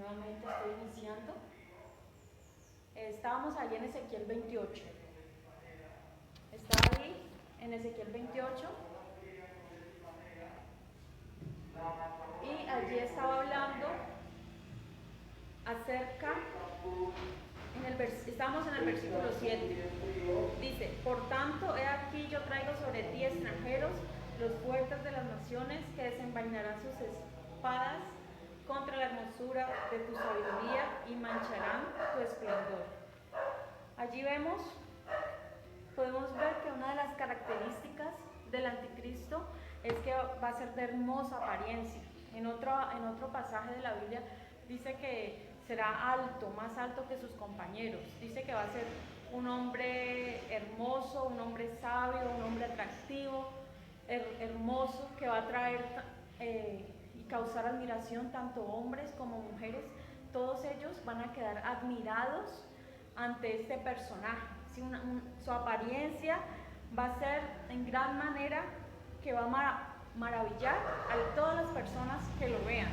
nuevamente estoy iniciando. Estábamos ahí en Ezequiel 28. Estaba ahí en Ezequiel 28. Y allí estaba hablando acerca, estamos en el versículo 7. Dice: por tanto, he aquí yo traigo sobre ti extranjeros, los fuertes de las naciones, que desenvainarán sus espadas contra la hermosura de tu sabiduría y mancharán tu esplendor. Allí podemos ver que una de las características del anticristo es que va a ser de hermosa apariencia. En otro pasaje de la Biblia dice que será alto, más alto que sus compañeros. Dice que va a ser un hombre hermoso, un hombre sabio, un hombre atractivo, hermoso, que va a traer y causar admiración tanto hombres como mujeres. Todos ellos van a quedar admirados ante este personaje. ¿Sí? Su apariencia va a ser en gran manera que va a maravillar a todas las personas que lo vean.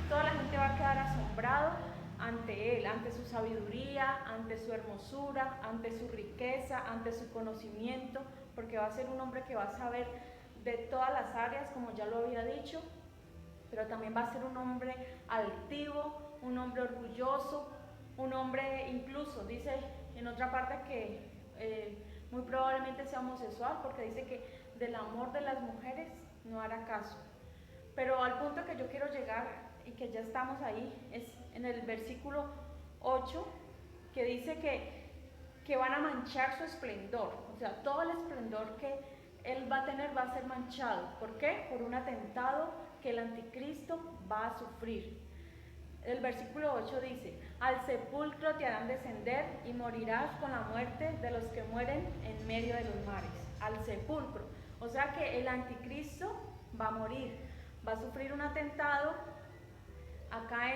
Toda la gente va a quedar asombrado ante él, ante su sabiduría, ante su hermosura, ante su riqueza, ante su conocimiento, porque va a ser un hombre que va a saber de todas las áreas, como ya lo había dicho, pero también va a ser un hombre altivo, un hombre orgulloso, un hombre, incluso dice en otra parte que muy probablemente sea homosexual, porque dice que del amor de las mujeres no hará caso. Pero al punto que yo quiero llegar, y que ya estamos ahí, es en el versículo 8, que dice que van a manchar su esplendor. O sea, todo el esplendor que él va a tener va a ser manchado. ¿Por qué? Por un atentado que el anticristo va a sufrir. El versículo 8 dice: al sepulcro te harán descender y morirás con la muerte de los que mueren en medio de los mares. Al sepulcro. O sea que el anticristo va a morir, va a sufrir un atentado. Acá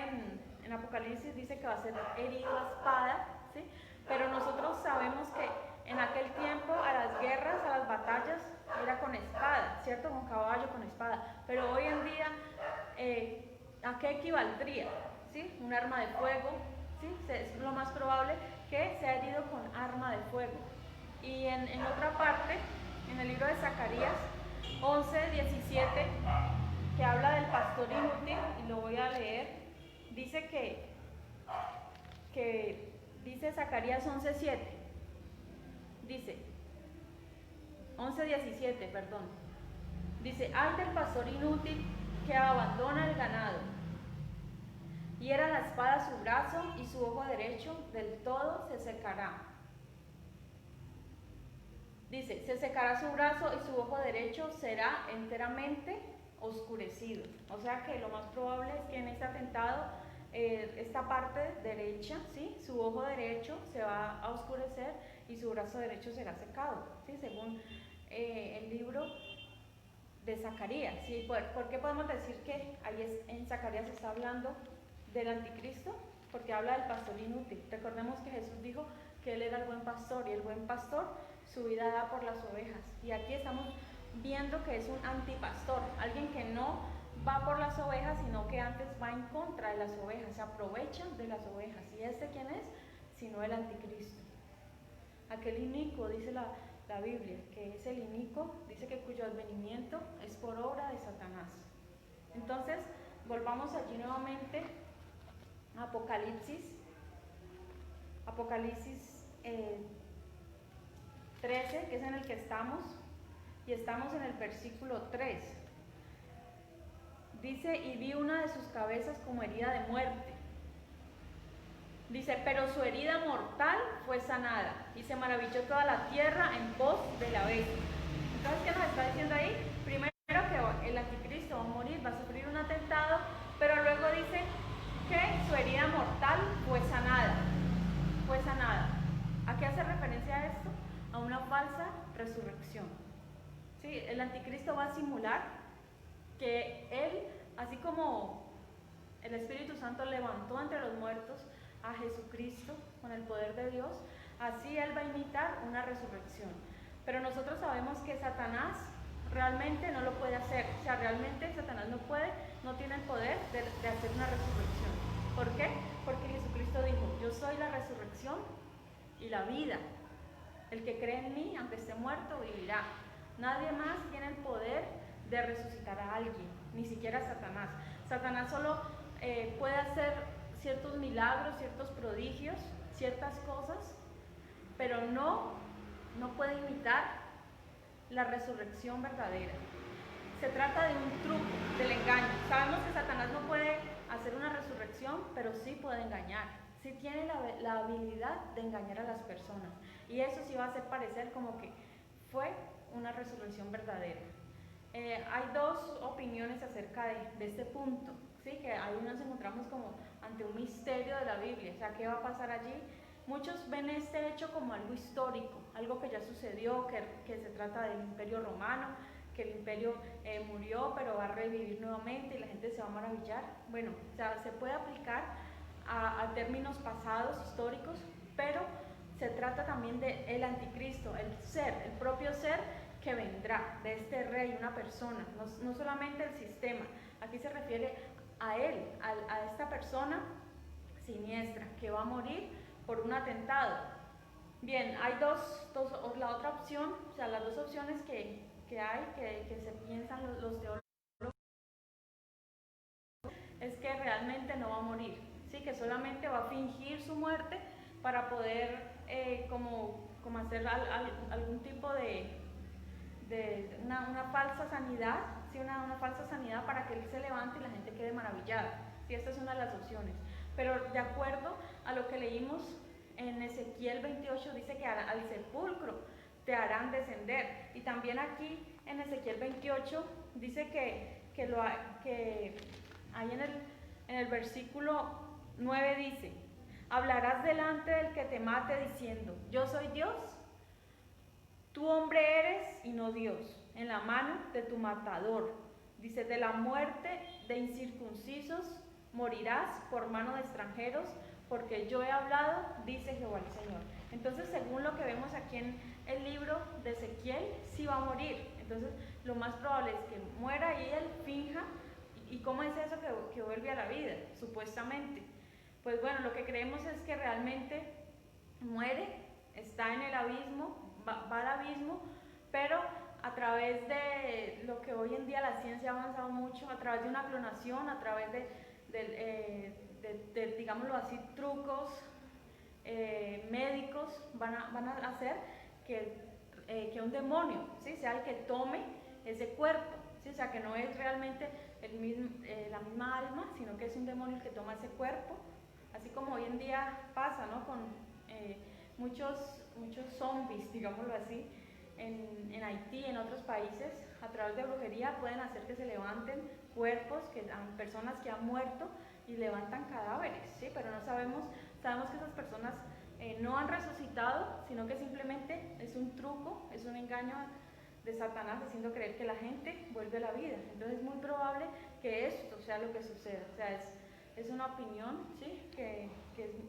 en Apocalipsis dice que va a ser herido a espada, ¿sí? Pero nosotros sabemos que en aquel tiempo a las guerras, a las batallas, era con espada, ¿cierto? Con caballo, con espada. Pero hoy en día, ¿a qué equivaldría? ¿Sí? Un arma de fuego, ¿sí? Es lo más probable que sea herido con arma de fuego. Y en otra parte, en el libro de Zacarías 11:17, que habla del pastor inútil, y lo voy a leer, dice dice Zacarías 11:7, dice 11:17, perdón, dice: ay del pastor inútil que abandona el ganado, hiera la espada su brazo y su ojo derecho del todo se secará. Dice: se secará su brazo y su ojo derecho será enteramente oscurecido. O sea que lo más probable es que en este atentado, esta parte derecha, ¿sí? Su ojo derecho se va a oscurecer y su brazo derecho será secado, ¿sí? Según el libro de Zacarías, ¿sí? ¿Por qué podemos decir que ahí en Zacarías está hablando del anticristo? Porque habla del pastor inútil. Recordemos que Jesús dijo que él era el buen pastor, y el buen pastor su vida da por las ovejas. Y aquí estamos viendo que es un antipastor, alguien que no va por las ovejas, sino que antes va en contra de las ovejas, se aprovecha de las ovejas. ¿Y este quién es? Sino el anticristo. Aquel inicuo, dice la Biblia, que es el inicuo, dice que cuyo advenimiento es por obra de Satanás. Entonces, volvamos allí nuevamente a Apocalipsis 13, que es en el que estamos, y estamos en el versículo 3. Dice: y vi una de sus cabezas como herida de muerte. Dice: pero su herida mortal fue sanada, y se maravilló toda la tierra en pos de la bestia. Entonces, ¿qué nos está diciendo ahí? Primero que el anticristo va a morir, va a sufrir un atentado, pero luego dice que su herida mortal fue sanada. Fue sanada. ¿A qué hace referencia a esto? A una falsa resurrección. ¿Sí? El anticristo va a simular que él, así como el Espíritu Santo levantó entre los muertos a Jesucristo con el poder de Dios, así él va a imitar una resurrección. Pero nosotros sabemos que Satanás realmente no lo puede hacer. O sea, realmente Satanás no tiene el poder de hacer una resurrección. ¿Por qué? Porque Jesucristo dijo, yo soy la resurrección y la vida. El que cree en mí, aunque esté muerto, vivirá. Nadie más tiene el poder de resucitar a alguien, ni siquiera Satanás. Satanás solo puede hacer ciertos milagros, ciertos prodigios, ciertas cosas, pero no puede imitar la resurrección verdadera. Se trata de un truco, del engaño. Sabemos que Satanás no puede hacer una resurrección, pero sí puede engañar. Sí tiene la habilidad de engañar a las personas. Y eso sí va a hacer parecer como que fue una resurrección verdadera. Hay dos opiniones acerca de este punto, ¿sí? Que ahí nos encontramos como ante un misterio de la Biblia. O sea, ¿qué va a pasar allí? Muchos ven este hecho como algo histórico, algo que ya sucedió, que se trata del Imperio Romano, que el imperio murió, pero va a revivir nuevamente y la gente se va a maravillar. Bueno, o sea, se puede aplicar a términos pasados, históricos, pero se trata también del anticristo, el ser, el propio ser que vendrá, de este rey, una persona, no solamente el sistema. Aquí se refiere a él, a esta persona siniestra que va a morir por un atentado. Bien, hay la otra opción, o sea, las dos opciones que se piensan los teólogos, es que realmente no va a morir, ¿sí? Que solamente va a fingir su muerte para poder como hacer algún tipo de una falsa sanidad, ¿sí? una falsa sanidad para que él se levante y la gente quede maravillada. ¿Sí? Esta es una de las opciones. Pero de acuerdo a lo que leímos en Ezequiel 28, dice que al sepulcro te harán descender. Y también aquí en Ezequiel 28 dice que ahí en el versículo 9 dice, hablarás delante del que te mate diciendo, yo soy Dios, tú hombre eres y no Dios, en la mano de tu matador. Dice, de la muerte de incircuncisos morirás por mano de extranjeros, porque yo he hablado, dice Jehová el Señor. Entonces, según lo que vemos aquí en el libro de Ezequiel, sí va a morir. Entonces, lo más probable es que muera y él finja. ¿Y cómo es eso que vuelve a la vida? Supuestamente. Pues bueno, lo que creemos es que realmente muere, está en el abismo, va al abismo, pero a través de lo que hoy en día la ciencia ha avanzado mucho, a través de una clonación, a través de digámoslo así, trucos médicos, van a hacer que un demonio, ¿sí? sea el que tome ese cuerpo, ¿sí? O sea, que no es realmente la misma alma, sino que es un demonio el que toma ese cuerpo, así como hoy en día pasa, ¿no? Con muchos zombies, digámoslo así, en Haití, en otros países, a través de brujería pueden hacer que se levanten cuerpos, personas que han muerto y levantan cadáveres, ¿sí? Pero no sabemos que esas personas no han resucitado, sino que simplemente es un truco, es un engaño de Satanás haciendo creer que la gente vuelve a la vida. Entonces es muy probable que esto sea lo que suceda. O sea, es una opinión, ¿sí? que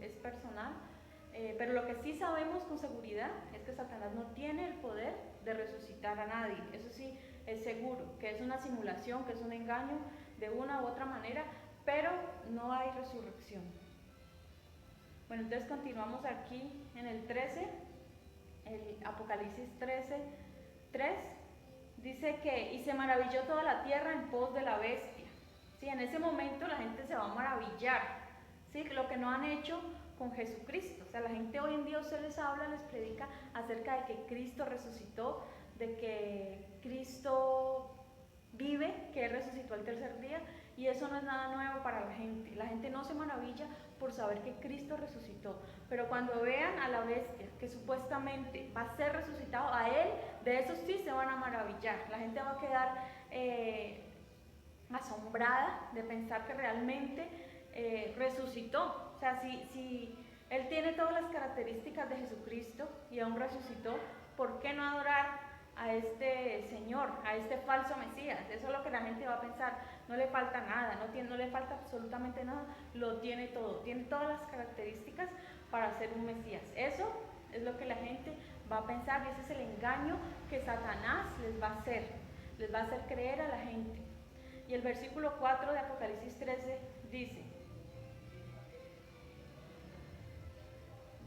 es personal, pero lo que sí sabemos con seguridad es que Satanás no tiene el poder de resucitar a nadie. Eso sí es seguro, que es una simulación, que es un engaño de una u otra manera, pero no hay resurrección. Bueno, entonces continuamos aquí en el 13, el Apocalipsis 13, 3, dice que, y se maravilló toda la tierra en pos de la bestia. ¿Sí? En ese momento la gente se va a maravillar, ¿sí? Lo que no han hecho con Jesucristo. O sea, la gente hoy en día se les habla, les predica acerca de que Cristo resucitó, de que Cristo vive, que Él resucitó el tercer día, y eso no es nada nuevo para la gente. La gente no se maravilla por saber que Cristo resucitó, pero cuando vean a la bestia que supuestamente va a ser resucitado, a Él, de eso sí se van a maravillar. La gente va a quedar asombrada de pensar que realmente resucitó. O sea, si Él tiene todas las características de Jesucristo y aún resucitó, ¿por qué no adorar a este Señor, a este falso Mesías? Eso es lo que la gente va a pensar. No le falta nada, no le falta absolutamente nada, lo tiene todo, tiene todas las características para ser un Mesías. Eso es lo que la gente va a pensar, y ese es el engaño que Satanás les va a hacer creer a la gente. Y el versículo 4 de Apocalipsis 13 dice,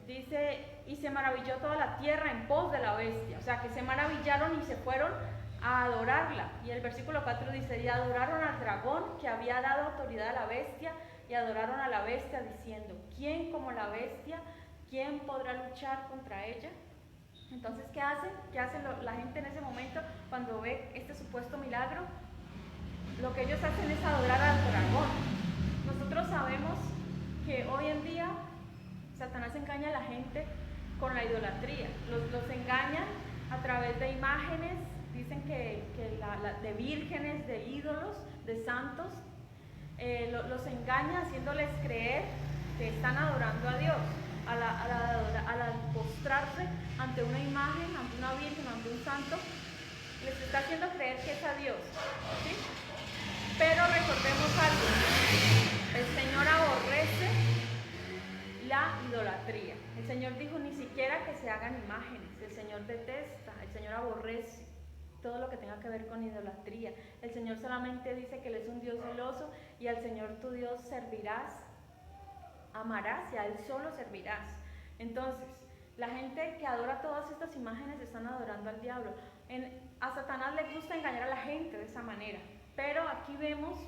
dice, y se maravilló toda la tierra en pos de la bestia. O sea, que se maravillaron y se fueron a adorarla. Y el versículo 4 dice, y adoraron al dragón que había dado autoridad a la bestia, y adoraron a la bestia diciendo, ¿quién como la bestia? ¿Quién podrá luchar contra ella? Entonces, ¿qué hace? ¿Qué hace la gente en ese momento cuando ve este supuesto milagro? Lo que ellos hacen es adorar al dragón. Nosotros sabemos que hoy en día Satanás engaña a la gente con la idolatría. Los engañan a través de imágenes, dicen que de vírgenes, de ídolos, de santos. Los engaña haciéndoles creer que están adorando a Dios. Al postrarse ante una imagen, ante una virgen, ante un santo, les está haciendo creer que es a Dios, ¿sí? Pero recordemos algo, el Señor aborrece la idolatría. El Señor dijo ni siquiera que se hagan imágenes, el Señor detesta, el Señor aborrece todo lo que tenga que ver con idolatría. El Señor solamente dice que Él es un Dios celoso y al Señor tu Dios servirás, amarás y a Él solo servirás. Entonces, la gente que adora todas estas imágenes están adorando al diablo. A Satanás le gusta engañar a la gente de esa manera, pero aquí vemos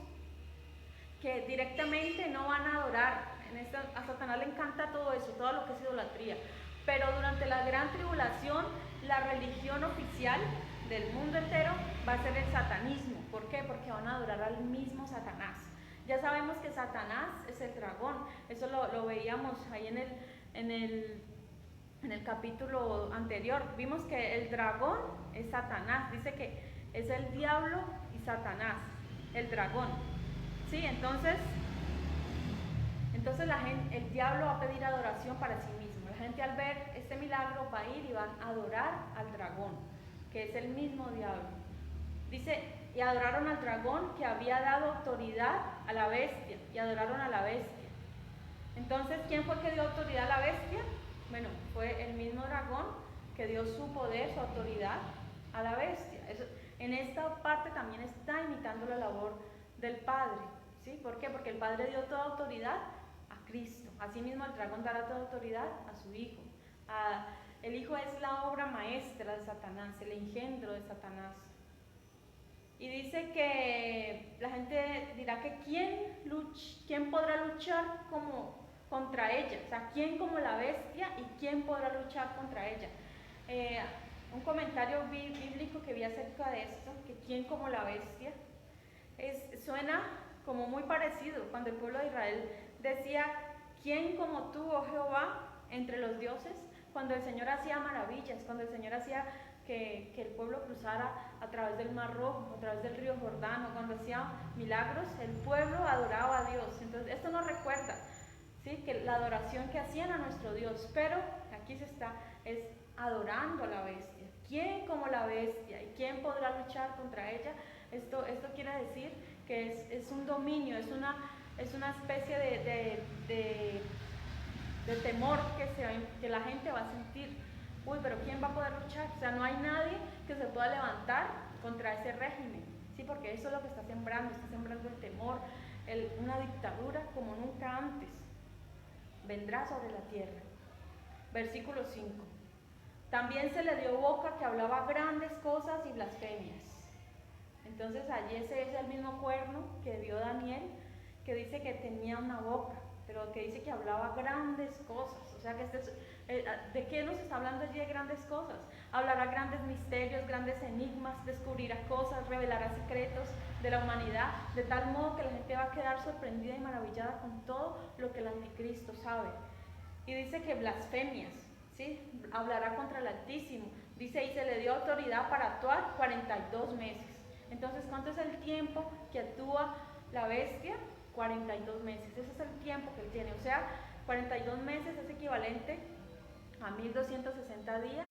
que directamente no van a adorar. A Satanás le encanta todo eso, todo lo que es idolatría. Pero durante la gran tribulación, la religión oficial del mundo entero va a ser el satanismo. ¿Por qué? Porque van a adorar al mismo Satanás. Ya sabemos que Satanás es el dragón. Eso lo veíamos ahí en el capítulo anterior. Vimos que el dragón es Satanás. Dice que es el diablo y Satanás, el dragón. ¿Sí? Entonces el diablo va a pedir adoración para sí mismo. La gente al ver este milagro va a ir y van a adorar al dragón, que es el mismo diablo. Dice, y adoraron al dragón que había dado autoridad a la bestia, y adoraron a la bestia. Entonces, ¿quién fue que dio autoridad a la bestia? Bueno, fue el mismo dragón que dio su poder, su autoridad a la bestia. En esta parte también está imitando la labor del Padre. ¿Sí? ¿Por qué? Porque el Padre dio toda autoridad a Cristo. Asimismo, el dragón dará toda autoridad a su Hijo. El Hijo es la obra maestra de Satanás, el engendro de Satanás. Y dice que la gente dirá que ¿quién podrá luchar contra ella? O sea, ¿quién como la bestia y quién podrá luchar contra ella? Un comentario bíblico que vi acerca de esto, que ¿quién como la bestia? Suena como muy parecido cuando el pueblo de Israel decía, ¿quién como tú, oh Jehová, entre los dioses? Cuando el Señor hacía maravillas, cuando el Señor hacía que el pueblo cruzara a través del Mar Rojo, a través del río Jordán, o cuando hacía milagros, el pueblo adoraba a Dios. Entonces, esto nos recuerda, ¿sí?, que la adoración que hacían a nuestro Dios, pero aquí es adorando a la bestia. ¿Quién como la bestia? ¿Y quién podrá luchar contra ella? Esto quiere decir que es un dominio, es una especie de temor que la gente va a sentir. Uy, pero ¿quién va a poder luchar? O sea, no hay nadie que se pueda levantar contra ese régimen, ¿sí? Porque eso es lo que está sembrando el temor, una dictadura como nunca antes vendrá sobre la tierra. Versículo 5. También se le dio boca que hablaba grandes cosas y blasfemias. Entonces allí ese es el mismo cuerno que vio Daniel, que dice que tenía una boca, pero que dice que hablaba grandes cosas. O sea, ¿de qué nos está hablando allí de grandes cosas? Hablará grandes misterios, grandes enigmas, descubrirá cosas, revelará secretos de la humanidad, de tal modo que la gente va a quedar sorprendida y maravillada con todo lo que el anticristo sabe. Y dice que blasfemias, ¿sí? Hablará contra el Altísimo. Dice, y se le dio autoridad para actuar 42 meses. Entonces, ¿cuánto es el tiempo que actúa la bestia? 42 meses. Ese es el tiempo que él tiene. O sea, 42 meses es equivalente a 1260 días,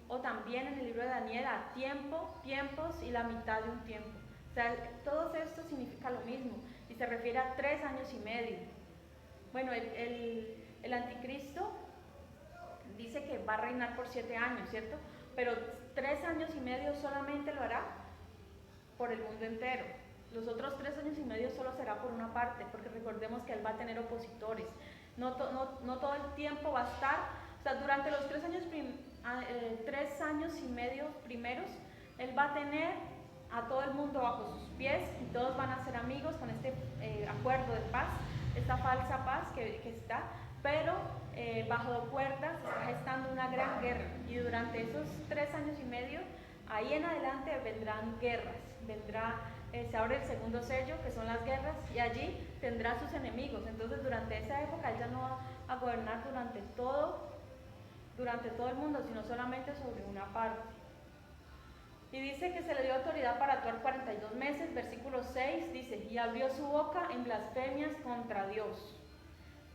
o también en el libro de Daniel a tiempos y la mitad de un tiempo. O sea, todo esto significa lo mismo y se refiere a 3 años y medio. Bueno, el anticristo dice que va a reinar por 7 años, ¿cierto? Pero 3 años y medio solamente lo hará por el mundo entero. Los otros 3 años y medio solo será por una parte, porque recordemos que él va a tener opositores. no todo el tiempo va a estar, o sea, durante los 3 años y medio primeros, Él va a tener a todo el mundo bajo sus pies y todos van a ser amigos con este acuerdo de paz, esta falsa paz que está, pero bajo cuerdas está gestando una gran guerra, y durante esos 3 años y medio, ahí en adelante vendrán guerras, se abre el segundo sello, que son las guerras, y allí tendrá sus enemigos. Entonces durante esa época Él ya no va a gobernar durante todo el mundo, sino solamente sobre una parte. Y dice que se le dio autoridad para actuar 42 meses, versículo 6 dice, y abrió su boca en blasfemias contra Dios,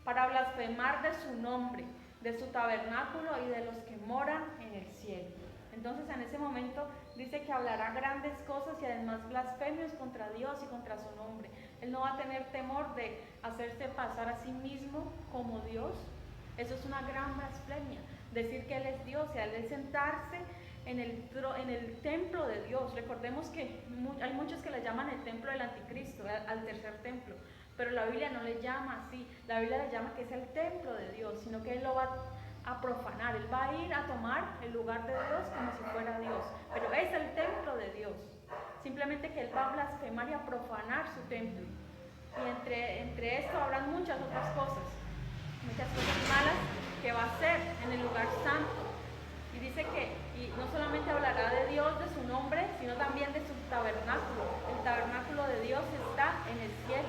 para blasfemar de su nombre, de su tabernáculo y de los que moran en el cielo. Entonces en ese momento dice que hablará grandes cosas y además blasfemios contra Dios y contra su nombre. Él no va a tener temor de hacerse pasar a sí mismo como Dios. Eso es una gran blasfemia, decir que Él es Dios y al Él sentarse en el templo de Dios. Recordemos que hay muchos que le llaman el templo del anticristo, al tercer templo, pero la Biblia no le llama así. La Biblia le llama que es el templo de Dios, sino que Él lo va a profanar. Él va a ir a tomar el lugar de Dios como si fuera Dios, pero es el templo de Dios. Simplemente que Él va a blasfemar y a profanar su templo, y entre esto habrán muchas otras cosas malas que va a hacer en el lugar santo. Y dice que no solamente hablará de Dios, de su nombre, sino también de su tabernáculo. El tabernáculo de Dios está en el cielo,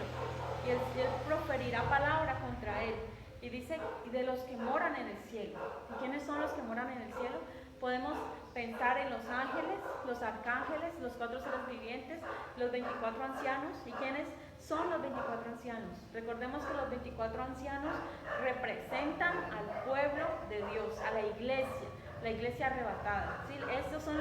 y el cielo proferirá palabra contra Él. Y dice, y de los que moran en el cielo. ¿Y quiénes son los que moran en el cielo? Podemos pensar en los ángeles, los arcángeles, los 4 seres vivientes, los 24 ancianos. ¿Y quiénes son los 24 ancianos? Recordemos que los 24 ancianos representan al pueblo de Dios, a la iglesia arrebatada. ¿Sí? Estos son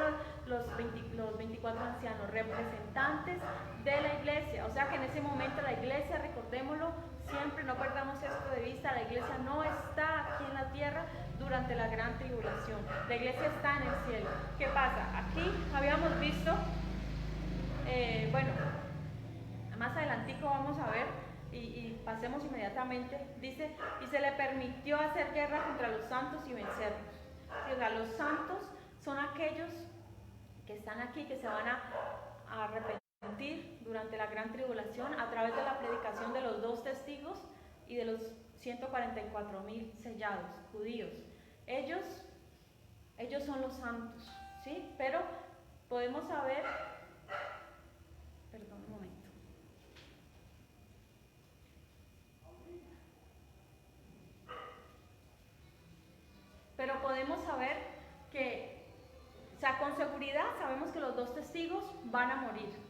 los 24 ancianos, representantes de la iglesia. O sea que en ese momento la iglesia, recordémoslo, siempre no perdamos esto de vista, la iglesia no está aquí en la tierra durante la gran tribulación. La iglesia está en el cielo. ¿Qué pasa? Aquí habíamos visto, más adelantico vamos a ver, y pasemos inmediatamente, dice, y se le permitió hacer guerra contra los santos y vencerlos. O sea, los santos son aquellos que están aquí, que se van a arrepentir durante la gran tribulación a través de la predicación de los 2 testigos y de los 144,000 sellados judíos. Ellos son los santos, ¿sí? Pero podemos saber, perdón un momento. Pero podemos saber que, o sea, con seguridad sabemos que los 2 testigos van a morir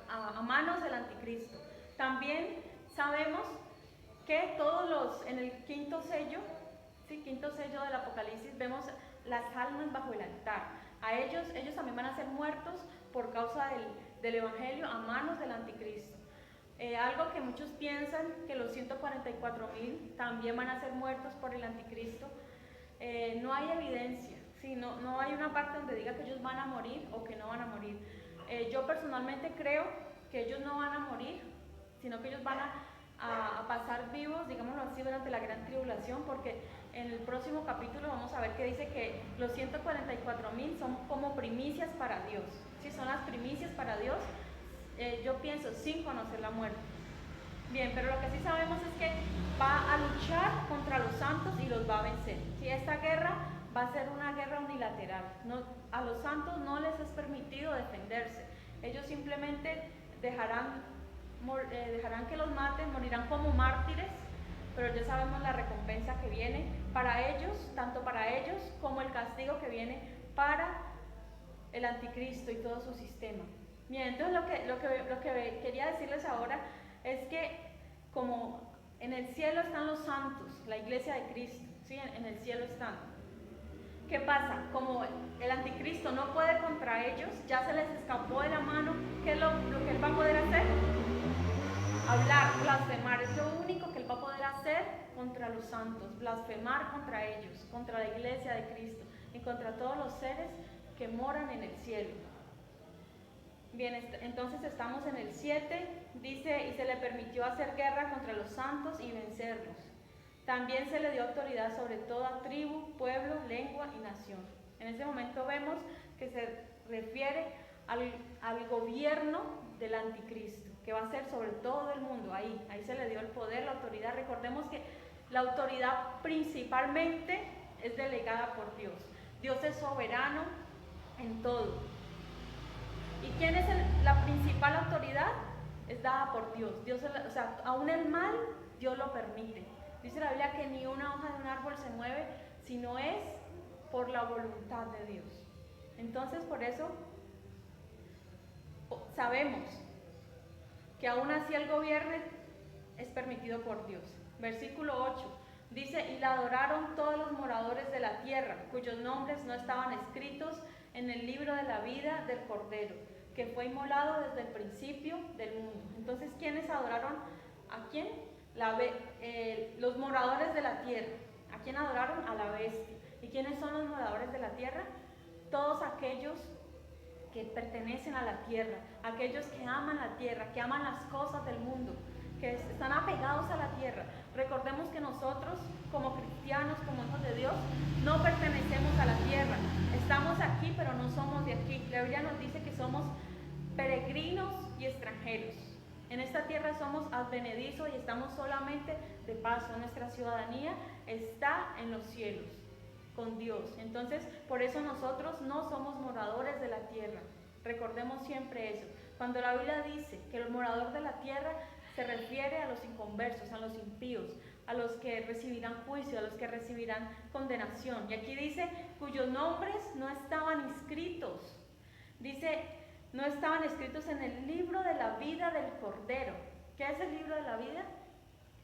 a manos del anticristo. También sabemos que en el quinto sello del Apocalipsis, vemos las almas bajo el altar. A ellos también van a ser muertos por causa del Evangelio a manos del anticristo. Algo que muchos piensan, que los 144,000 también van a ser muertos por el anticristo. No hay evidencia, ¿sí? No hay una parte donde diga que ellos van a morir o que no van a morir. Yo personalmente creo que ellos no van a morir, sino que ellos van a pasar vivos, digámoslo así, durante la gran tribulación, porque en el próximo capítulo vamos a ver que dice que los 144,000 son como primicias para Dios, ¿sí? Son las primicias para Dios, yo pienso, sin conocer la muerte. Bien, pero lo que sí sabemos es que va a luchar contra los santos y los va a vencer. ¿Sí? Esta guerra va a ser una guerra unilateral. A los santos no les es permitido defenderse. Ellos simplemente dejarán que los maten, morirán como mártires, pero ya sabemos la recompensa que viene para ellos, tanto para ellos como el castigo que viene para el anticristo y todo su sistema. Bien, entonces lo que quería decirles ahora es que como en el cielo están los santos, la iglesia de Cristo, ¿sí? En el cielo están. ¿Qué pasa? Como el anticristo no puede contra ellos, ya se les escapó de la mano, ¿qué es lo que él va a poder hacer? Hablar, blasfemar, es lo único que él va a poder hacer contra los santos, blasfemar contra ellos, contra la iglesia de Cristo y contra todos los seres que moran en el cielo. Bien, entonces estamos en el 7, dice, y se le permitió hacer guerra contra los santos y vencerlos. También se le dio autoridad sobre toda tribu, pueblo, lengua y nación. En ese momento vemos que se refiere al gobierno del anticristo, que va a ser sobre todo el mundo. Ahí se le dio el poder, la autoridad. Recordemos que la autoridad principalmente es delegada por Dios. Dios es soberano en todo. ¿Y quién es la principal autoridad? Es dada por Dios. O sea, aún el mal, Dios lo permite. Dice la Biblia que ni una hoja de un árbol se mueve, sino es por la voluntad de Dios. Entonces, por eso sabemos que aún así el gobierno es permitido por Dios. Versículo 8 dice: y la adoraron todos los moradores de la tierra, cuyos nombres no estaban escritos en el libro de la vida del Cordero, que fue inmolado desde el principio del mundo. Entonces, ¿quiénes adoraron a quién? Los moradores de la tierra. ¿A quién adoraron? A la bestia. ¿Y quiénes son los moradores de la tierra? Todos aquellos que pertenecen a la tierra, aquellos que aman la tierra, que aman las cosas del mundo, que están apegados a la tierra. Recordemos que nosotros, como cristianos, como hijos de Dios, no pertenecemos a la tierra. Estamos aquí, pero no somos de aquí. La Biblia nos dice que somos peregrinos y extranjeros. En esta tierra somos advenedizos y estamos solamente de paso. Nuestra ciudadanía está en los cielos, con Dios. Entonces, por eso nosotros no somos moradores de la tierra. Recordemos siempre eso. Cuando la Biblia dice que el morador de la tierra se refiere a los inconversos, a los impíos, a los que recibirán juicio, a los que recibirán condenación. Y aquí dice, cuyos nombres no estaban inscritos. Dice, no estaban escritos en el libro de la vida del Cordero. ¿Qué es el libro de la vida?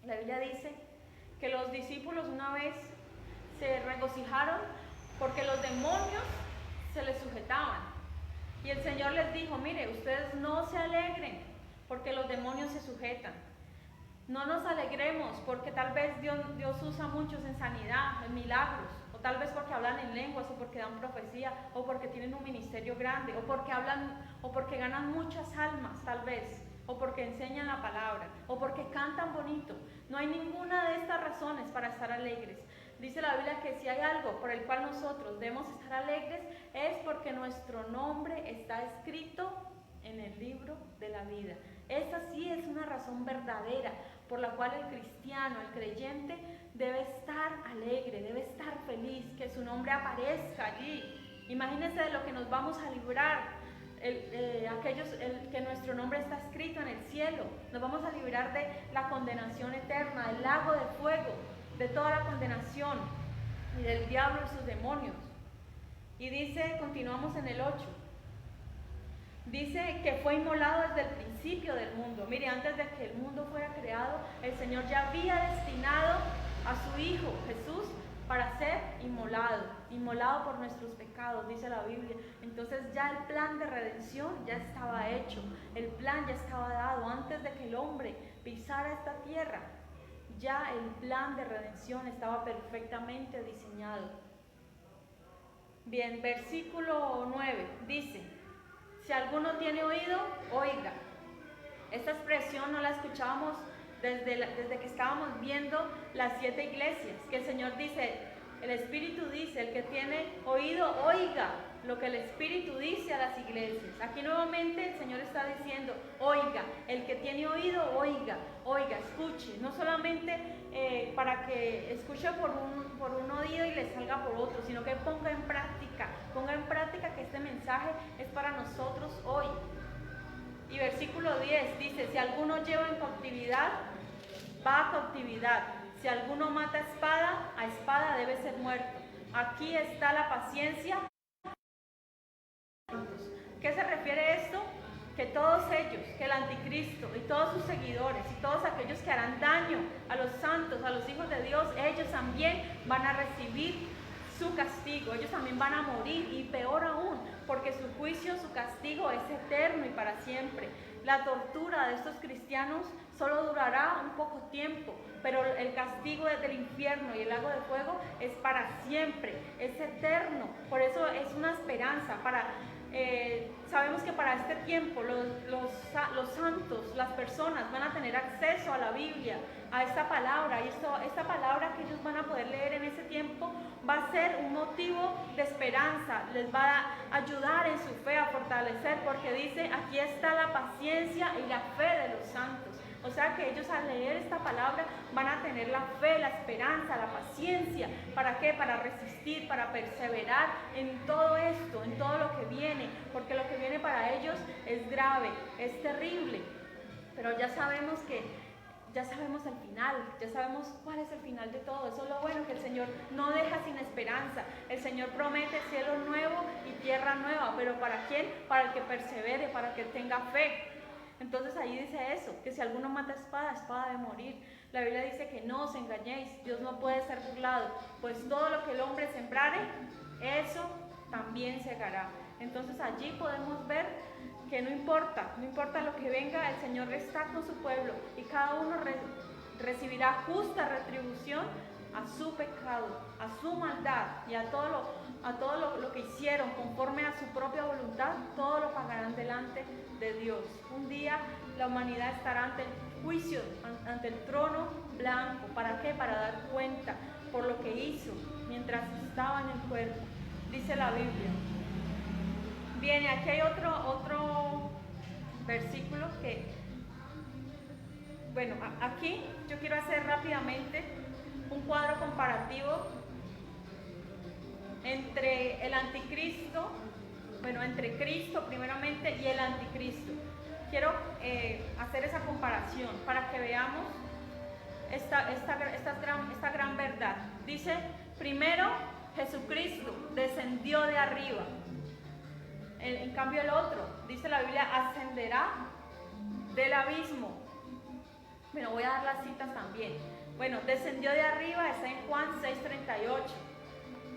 La Biblia dice que los discípulos una vez se regocijaron porque los demonios se les sujetaban. Y el Señor les dijo, mire, ustedes no se alegren porque los demonios se sujetan. No nos alegremos porque tal vez Dios usa a muchos en sanidad, en milagros, o tal vez porque hablan en lenguas, o porque dan profecía, o porque tienen un ministerio grande, o porque ganan muchas almas, tal vez, o porque enseñan la palabra, o porque cantan bonito. No hay ninguna de estas razones para estar alegres. Dice la Biblia que si hay algo por el cual nosotros debemos estar alegres es porque nuestro nombre está escrito en el libro de la vida. Esa sí es una razón verdadera por la cual el cristiano, el creyente, debe estar alegre, debe estar feliz, que su nombre aparezca allí. Imagínense de lo que nos vamos a librar, que nuestro nombre está escrito en el cielo. Nos vamos a librar de la condenación eterna, del lago de fuego, de toda la condenación y del diablo y sus demonios. Y dice, continuamos en el 8. Dice que fue inmolado desde el principio del mundo. Mire, antes de que el mundo fuera creado, el Señor ya había destinado a su Hijo Jesús para ser inmolado por nuestros pecados, dice la Biblia. Entonces ya el plan de redención ya estaba hecho, el plan ya estaba dado antes de que el hombre pisara esta tierra. Ya el plan de redención estaba perfectamente diseñado. Bien, versículo 9 dice: si alguno tiene oído, oiga. Esta expresión no la escuchábamos desde que estábamos viendo las 7 iglesias, que el Señor dice, el Espíritu dice, el que tiene oído, oiga lo que el Espíritu dice a las iglesias. Aquí nuevamente el Señor está diciendo, oiga, el que tiene oído, oiga, escuche, no solamente para que escuche por un oído y le salga por otro, sino que ponga en práctica que este mensaje es para nosotros hoy. Y versículo 10 dice, si alguno lleva en cautividad, va a cautividad. Si alguno mata a espada debe ser muerto. Aquí está la paciencia. ¿Qué se refiere esto? Que todos ellos, que el anticristo y todos sus seguidores y todos aquellos que harán daño a los santos, a los hijos de Dios, ellos también van a recibir su castigo, ellos también van a morir, y peor aún, porque su juicio, su castigo es eterno y para siempre. La tortura de estos cristianos solo durará un poco tiempo, pero el castigo del infierno y el lago de fuego es para siempre, es eterno. Por eso es una esperanza. Sabemos que para este tiempo los santos, las personas van a tener acceso a la Biblia, a esta palabra. Y esta palabra que ellos van a poder leer en ese tiempo va a ser un motivo de esperanza, les va a ayudar en su fe, a fortalecer, porque dice, aquí está la paciencia y la fe de los santos. O sea que ellos al leer esta palabra van a tener la fe, la esperanza, la paciencia. ¿Para qué? Para resistir, para perseverar en todo esto, en todo lo que viene. Porque lo que viene para ellos es grave, es terrible. Pero ya sabemos el final, ya sabemos cuál es el final de todo. Eso es lo bueno, que el Señor no deja sin esperanza. El Señor promete cielo nuevo y tierra nueva. ¿Pero para quién? Para el que persevere, para el que tenga fe. Entonces ahí dice eso, que si alguno mata espada, espada de morir. La Biblia dice que no os engañéis, Dios no puede ser burlado, pues todo lo que el hombre sembrare, eso también segará. Entonces allí podemos ver que no importa lo que venga, el Señor está con su pueblo y cada uno recibirá justa retribución a su pecado, a su maldad y a todo lo que hicieron conforme a su propia voluntad, todo lo pagarán delante de Dios. Un día la humanidad estará ante el juicio, ante el trono blanco. ¿Para qué? Para dar cuenta por lo que hizo mientras estaba en el cuerpo, dice la Biblia. Bien, aquí hay otro versículo que, bueno, aquí yo quiero hacer rápidamente un cuadro comparativo entre el anticristo, entre Cristo primeramente y el anticristo. Quiero hacer esa comparación para que veamos esta gran verdad. Dice, primero Jesucristo descendió de arriba. En cambio el otro, dice la Biblia, ascenderá del abismo. Bueno, voy a dar las citas también. Bueno, descendió de arriba, está en Juan 6:38.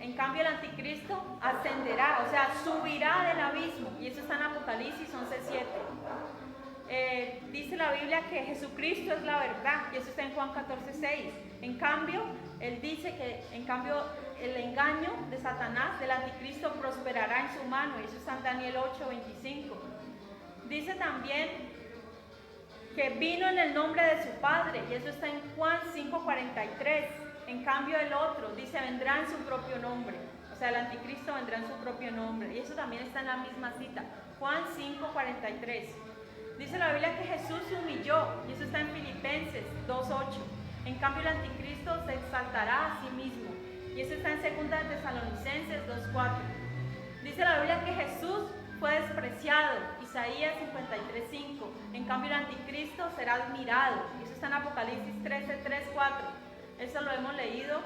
En cambio el anticristo ascenderá, o sea, subirá del abismo. Y eso está en Apocalipsis 11:7. Dice la Biblia que Jesucristo es la verdad, y eso está en Juan 14:6. En cambio, él dice que el engaño de Satanás, del anticristo, prosperará en su mano, y eso está en Daniel 8:25. Dice también que vino en el nombre de su Padre, y eso está en Juan 5:43. En cambio el otro dice, vendrá en su propio nombre. O sea, el anticristo vendrá en su propio nombre, y eso también está en la misma cita, Juan 5:43. Dice la Biblia que Jesús se humilló, y eso está en Filipenses 2:8. En cambio el anticristo se exaltará a sí mismo, y eso está en 2 Tesalonicenses 2:4. Dice la Biblia que Jesús fue despreciado, Isaías 53:5. En cambio el anticristo será admirado, y eso está en Apocalipsis 13:3-4. Eso lo hemos leído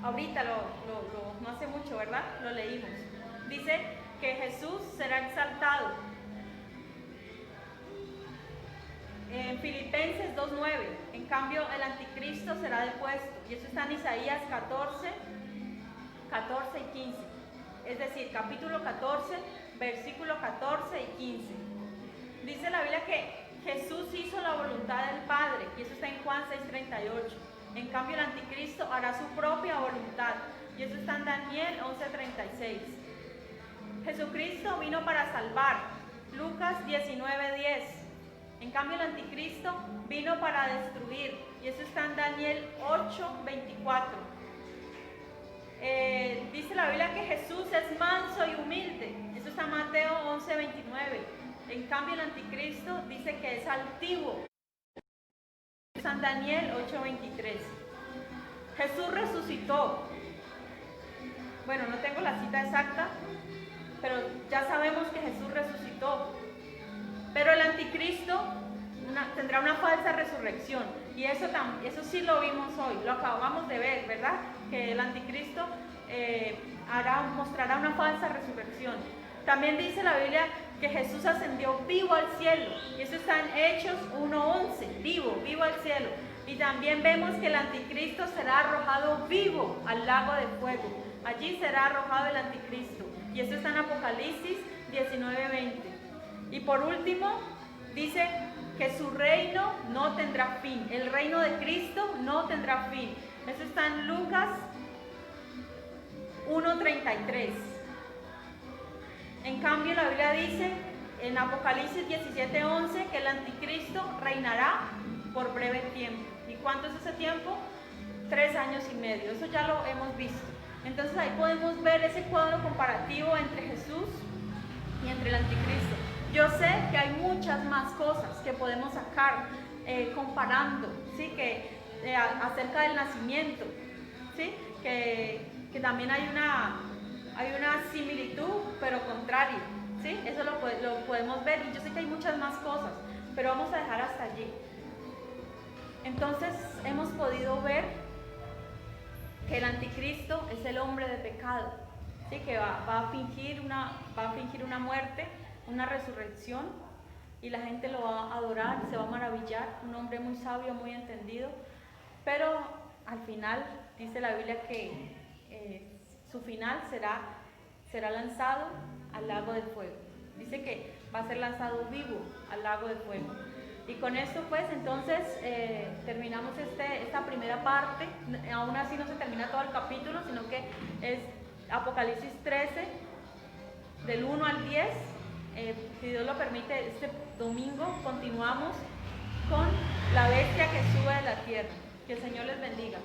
ahorita, no hace mucho, ¿verdad? Lo leímos. Dice que Jesús será exaltado. En Filipenses 2:9. En cambio el anticristo será depuesto, y eso está en Isaías 14 y 15. Es decir, capítulo 14, versículo 14 y 15. Dice la Biblia que Jesús hizo la voluntad del Padre, y eso está en Juan 6:38. En cambio el anticristo hará su propia voluntad, y eso está en Daniel 11:36. Jesucristo vino para salvar, Lucas 19:10. En cambio el anticristo vino para destruir, y eso está en Daniel 8:24. Dice la Biblia que Jesús es manso y humilde, eso está en Mateo 11:29. En cambio el anticristo dice que es altivo, está en Daniel 8:23. Jesús resucitó. Bueno, no tengo la cita exacta, pero ya sabemos que Jesús resucitó. Pero el anticristo tendrá una falsa resurrección, y eso sí lo vimos hoy, lo acabamos de ver, ¿verdad? Que el anticristo mostrará una falsa resurrección. También dice la Biblia que Jesús ascendió vivo al cielo, y eso está en Hechos 1:11, vivo al cielo. Y también vemos que el anticristo será arrojado vivo al lago de fuego. Allí será arrojado el anticristo, y eso está en Apocalipsis 19:20. Y por último, dice que su reino no tendrá fin. El reino de Cristo no tendrá fin. Eso está en Lucas 1:33. En cambio, la Biblia dice en Apocalipsis 17:11 que el anticristo reinará por breve tiempo. ¿Y cuánto es ese tiempo? 3 años y medio. Eso ya lo hemos visto. Entonces ahí podemos ver ese cuadro comparativo entre Jesús y entre el anticristo. Yo sé que hay muchas más cosas que podemos sacar comparando, ¿sí? Acerca del nacimiento, ¿sí? Que también hay una similitud, pero contrario, ¿sí? Eso lo podemos ver, y yo sé que hay muchas más cosas, pero vamos a dejar hasta allí. Entonces hemos podido ver que el anticristo es el hombre de pecado, ¿sí? Que va a fingir una muerte, una resurrección, y la gente lo va a adorar, se va a maravillar, un hombre muy sabio, muy entendido, pero al final dice la Biblia que su final será lanzado al lago de fuego. Dice que va a ser lanzado vivo al lago de fuego. Y con esto pues entonces terminamos esta primera parte. Aún así no se termina todo el capítulo, sino que es Apocalipsis 13, del 1 al 10. Si Dios lo permite, este domingo continuamos con la bestia que sube de la tierra. Que el Señor les bendiga.